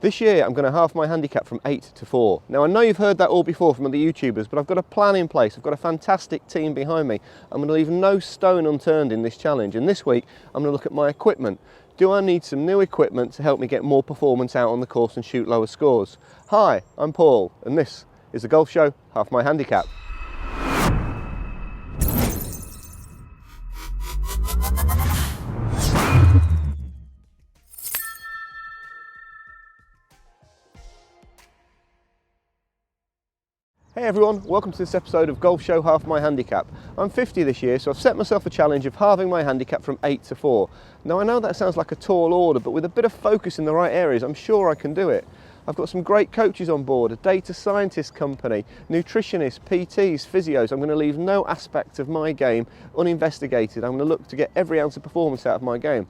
This year I'm going to halve my handicap from 8 to 4. Now I know you've heard that all before from other YouTubers, but I've got a plan in place. I've got a fantastic team behind me. I'm going to leave no stone unturned in this challenge, and this week I'm going to look at my equipment. Do I need some new equipment to help me get more performance out on the course and shoot lower scores? Hi, I'm Paul, and this is the Golf Show Half My Handicap. Hey everyone, welcome to this episode of Golf Show Half My Handicap. I'm 50 this year, so I've set myself a challenge of halving my handicap from 8 to 4. Now I know that sounds like a tall order, but with a bit of focus in the right areas, I'm sure I can do it. I've got some great coaches on board, a data scientist company, nutritionists, PTs, physios. I'm going to leave no aspect of my game uninvestigated. I'm going to look to get every ounce of performance out of my game.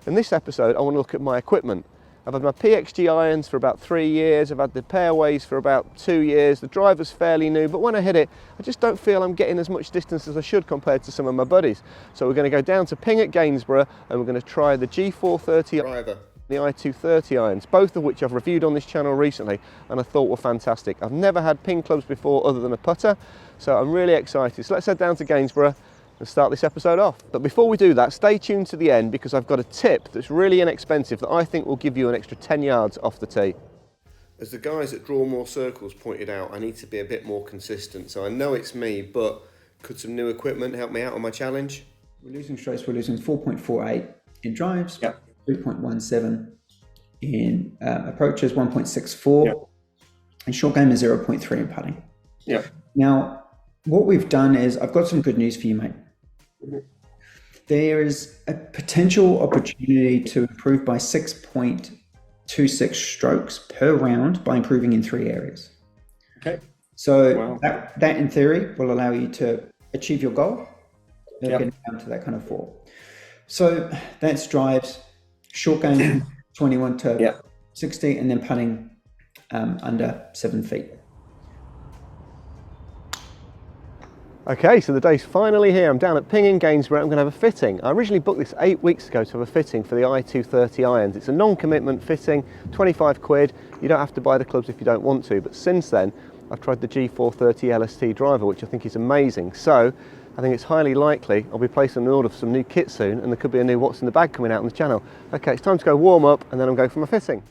In this episode, I want to look at my equipment. I've had my PXG irons for about 3 years, I've had the Fairways for about 2 years, the driver's fairly new, but when I hit it, I just don't feel I'm getting as much distance as I should compared to some of my buddies. So we're going to go down to Ping at Gainsborough and we're going to try the G430 driver, the I230 irons, both of which I've reviewed on this channel recently and I thought were fantastic. I've never had Ping clubs before other than a putter, so I'm really excited. So let's head down to Gainsborough and start this episode off. But before we do that, stay tuned to the end because I've got a tip that's really inexpensive that I think will give you an extra 10 yards off the tee. As the guys that draw more circles pointed out, I need to be a bit more consistent. So I know it's me, but could some new equipment help me out on my challenge? We're losing strokes, we're losing 4.48 in drives, 3.17 in approaches, 1.64, and short game is 0.3 in putting. Now, what we've done is, I've got some good news for you, mate. There is a potential opportunity to improve by 6.26 strokes per round by improving in 3 areas. Okay. So that in theory will allow you to achieve your goal of getting down to that kind of 4. So that's drives, short game 21 to 60, and then putting under 7 feet. Okay, so the day's finally here. I'm down at Ping in Gainsborough. I'm going to have a fitting. I originally booked this 8 weeks ago to have a fitting for the I230 irons. It's a non-commitment fitting, 25 quid. You don't have to buy the clubs if you don't want to, but since then I've tried the G430 LST driver, which I think is amazing. So I think it's highly likely I'll be placing an order for some new kit soon, and there could be a new What's in the Bag coming out on the channel. Okay, it's time to go warm up and then I'll go for my fitting.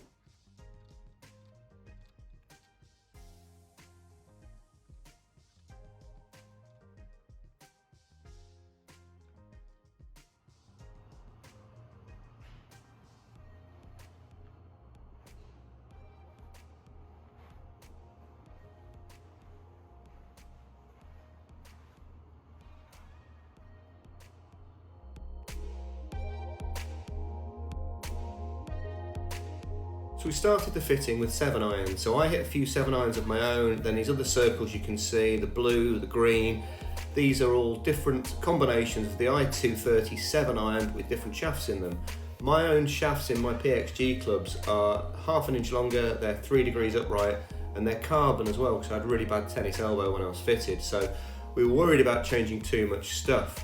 So we started the fitting with 7 irons. So I hit a few 7 irons of my own, then these other circles you can see, the blue, the green, these are all different combinations of the I230 7 iron with different shafts in them. My own shafts in my PXG clubs are half an inch longer, they're 3 degrees upright, and they're carbon as well because I had a really bad tennis elbow when I was fitted, so we were worried about changing too much stuff.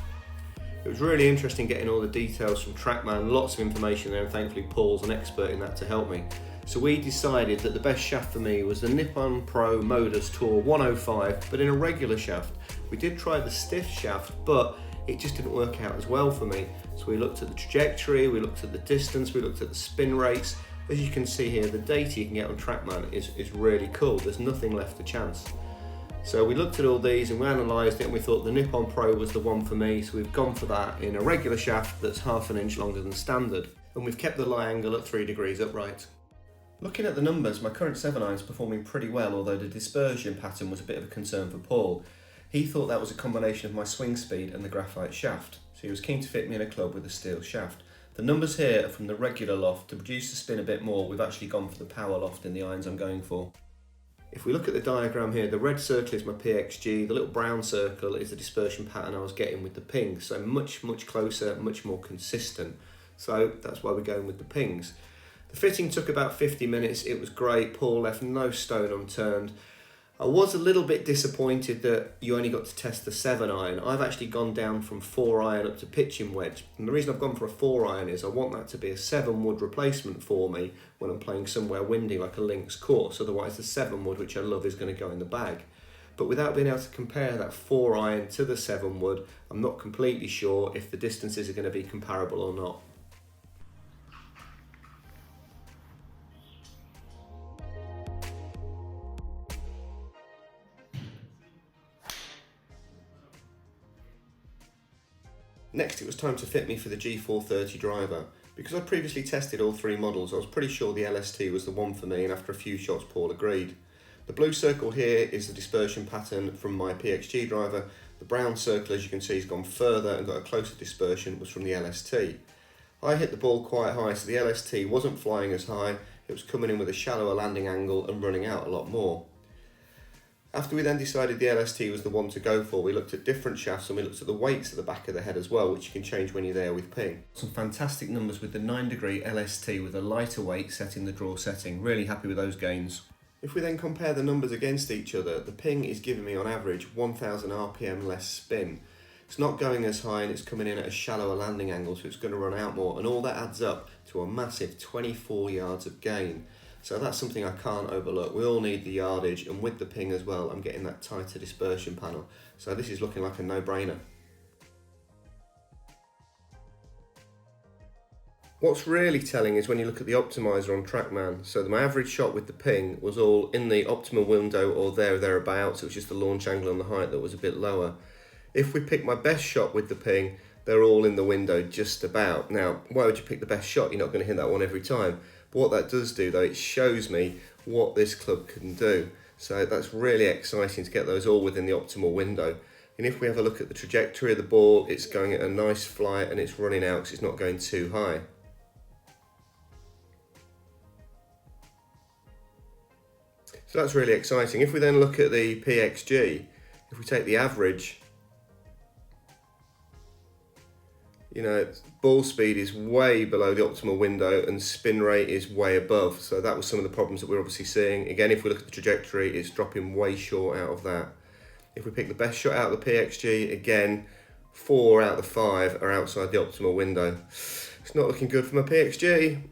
It was really interesting getting all the details from TrackMan, lots of information there, and thankfully Paul's an expert in that to help me. So we decided that the best shaft for me was the Nippon Pro Modus Tour 105, but in a regular shaft. We did try the stiff shaft, but it just didn't work out as well for me. So we looked at the trajectory, we looked at the distance, we looked at the spin rates. As you can see here, the data you can get on TrackMan is really cool. There's nothing left to chance. So we looked at all these and we analysed it and we thought the Nippon Pro was the one for me, so we've gone for that in a regular shaft that's half an inch longer than standard, and we've kept the lie angle at 3 degrees upright. Looking at the numbers, my current 7 iron's performing pretty well, although the dispersion pattern was a bit of a concern for Paul. He thought that was a combination of my swing speed and the graphite shaft, so he was keen to fit me in a club with a steel shaft. The numbers here are from the regular loft. To produce the spin a bit more, we've actually gone for the power loft in the irons I'm going for. If we look at the diagram here, the red circle is my PXG, the little brown circle is the dispersion pattern I was getting with the pings, so much closer, much more consistent. So that's why we're going with the pings. The fitting took about 50 minutes, it was great, Paul left no stone unturned. I was a little bit disappointed that you only got to test the 7-iron. I've actually gone down from 4-iron up to pitching wedge. And the reason I've gone for a 4-iron is I want that to be a 7-wood replacement for me when I'm playing somewhere windy like a links course. Otherwise the 7-wood, which I love, is going to go in the bag. But without being able to compare that 4-iron to the 7-wood, I'm not completely sure if the distances are going to be comparable or not. Next, it was time to fit me for the G430 driver. Because I previously tested all 3 models, I was pretty sure the LST was the one for me, and after a few shots, Paul agreed. The blue circle here is the dispersion pattern from my PXG driver. The brown circle, as you can see, has gone further and got a closer dispersion, was from the LST. I hit the ball quite high, so the LST wasn't flying as high, it was coming in with a shallower landing angle and running out a lot more. After we then decided the LST was the one to go for, we looked at different shafts and we looked at the weights at the back of the head as well, which you can change when you're there with ping. Some fantastic numbers with the 9-degree LST with a lighter weight set in the draw setting. Really happy with those gains. If we then compare the numbers against each other, the ping is giving me on average 1000 RPM less spin. It's not going as high and it's coming in at a shallower landing angle, so it's going to run out more, and all that adds up to a massive 24 yards of gain. So that's something I can't overlook. We all need the yardage, and with the ping as well, I'm getting that tighter dispersion panel. So this is looking like a no-brainer. What's really telling is when you look at the optimizer on TrackMan. So my average shot with the ping was all in the optimal window or there or thereabouts. It was just the launch angle and the height that was a bit lower. If we pick my best shot with the ping, they're all in the window just about. Now, why would you pick the best shot? You're not going to hit that one every time. But what that does do, though, it shows me what this club can do. So that's really exciting to get those all within the optimal window. And if we have a look at the trajectory of the ball, it's going at a nice flight and it's running out because it's not going too high. So that's really exciting. If we then look at the PXG, if we take the average, you know, ball speed is way below the optimal window and spin rate is way above. So that was some of the problems that we're obviously seeing. Again, if we look at the trajectory, it's dropping way short out of that. If we pick the best shot out of the PXG, again, 4 out of the 5 are outside the optimal window. It's not looking good for my PXG.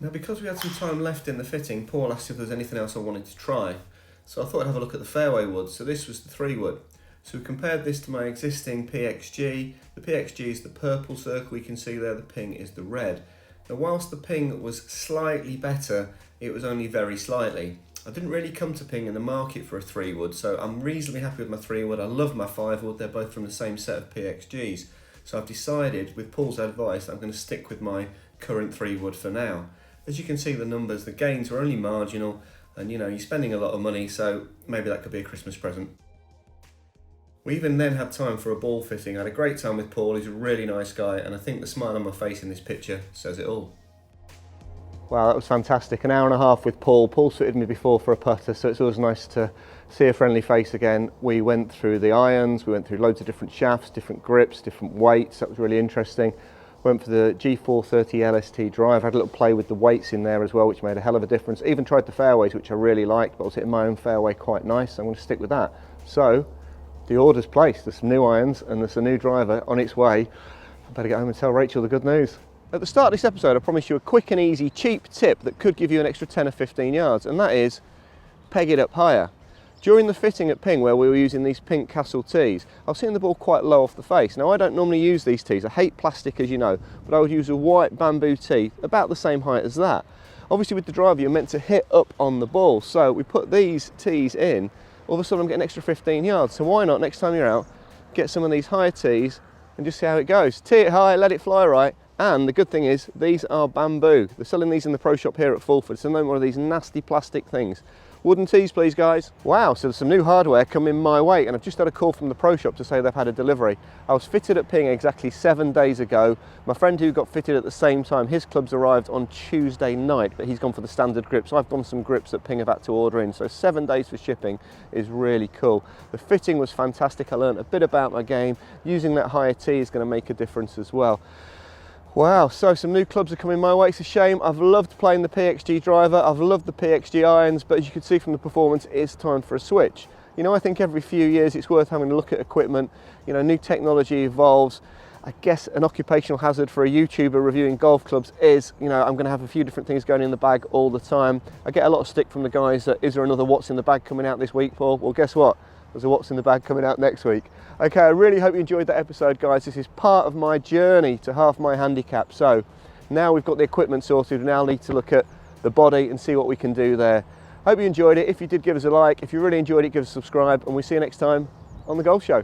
Now, because we had some time left in the fitting, Paul asked if there was anything else I wanted to try. So I thought I'd have a look at the Fairway wood. So this was the 3-wood. So we compared this to my existing PXG. The PXG is the purple circle you can see there, the ping is the red. Now, whilst the ping was slightly better, it was only very slightly. I didn't really come to ping in the market for a 3-wood, so I'm reasonably happy with my 3-wood. I love my 5-wood, they're both from the same set of PXGs. So I've decided, with Paul's advice, I'm going to stick with my current 3-wood for now. As you can see, the numbers, the gains are only marginal, and you know, you're spending a lot of money, so maybe that could be a Christmas present. We even then had time for a ball fitting. I had a great time with Paul, he's a really nice guy, and I think the smile on my face in this picture says it all. Wow, that was fantastic. An hour and a half with Paul. Paul's fitted me before for a putter, so it's always nice to see a friendly face again. We went through the irons, we went through loads of different shafts, different grips, different weights. That was really interesting. Went for the G430 LST drive, had a little play with the weights in there as well, which made a hell of a difference. Even tried the fairways, which I really liked, but I was hitting my own fairway quite nice, so I'm going to stick with that. So, the order's placed. There's some new irons and there's a new driver on its way. I better get home and tell Rachel the good news. At the start of this episode, I promised you a quick and easy, cheap tip that could give you an extra 10 or 15 yards, and that is peg it up higher. During the fitting at Ping, where we were using these pink Castle tees, I was hitting the ball quite low off the face. Now, I don't normally use these tees. I hate plastic, as you know, but I would use a white bamboo tee about the same height as that. Obviously, with the driver, you're meant to hit up on the ball. So we put these tees in. All of a sudden, I'm getting an extra 15 yards. So why not, next time you're out, get some of these higher tees and just see how it goes. Tee it high, let it fly right. And the good thing is, these are bamboo. They're selling these in the pro shop here at Fulford, so no more of these nasty plastic things. Wooden tees, please, guys. Wow, so there's some new hardware coming my way, and I've just had a call from the pro shop to say they've had a delivery. I was fitted at Ping exactly 7 days ago. My friend who got fitted at the same time, his clubs arrived on Tuesday night, but he's gone for the standard grips. I've gone some grips that Ping have had to order in, so 7 days for shipping is really cool. The fitting was fantastic. I learned a bit about my game. Using that higher tee is going to make a difference as well. Wow, so some new clubs are coming my way. It's a shame. I've loved playing the PXG driver. I've loved the PXG irons, but as you can see from the performance, it's time for a switch. You know, I think every few years it's worth having a look at equipment. You know, new technology evolves. I guess an occupational hazard for a YouTuber reviewing golf clubs is, you know, I'm going to have a few different things going in the bag all the time. I get a lot of stick from the guys that, is there another what's in the bag coming out this week, Paul? Well, guess what? There's a what's in the bag coming out next week. Okay, I really hope you enjoyed that episode, guys. This is part of my journey to half my handicap. So now we've got the equipment sorted, we now need to look at the body and see what we can do there. Hope you enjoyed it. If you did, give us a like. If you really enjoyed it, give us a subscribe, and we'll see you next time on The Golf Show.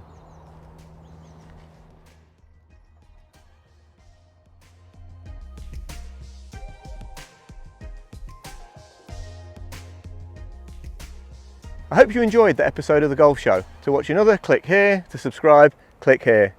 I hope you enjoyed that episode of The Golf Show. To watch another, click here. To subscribe, click here.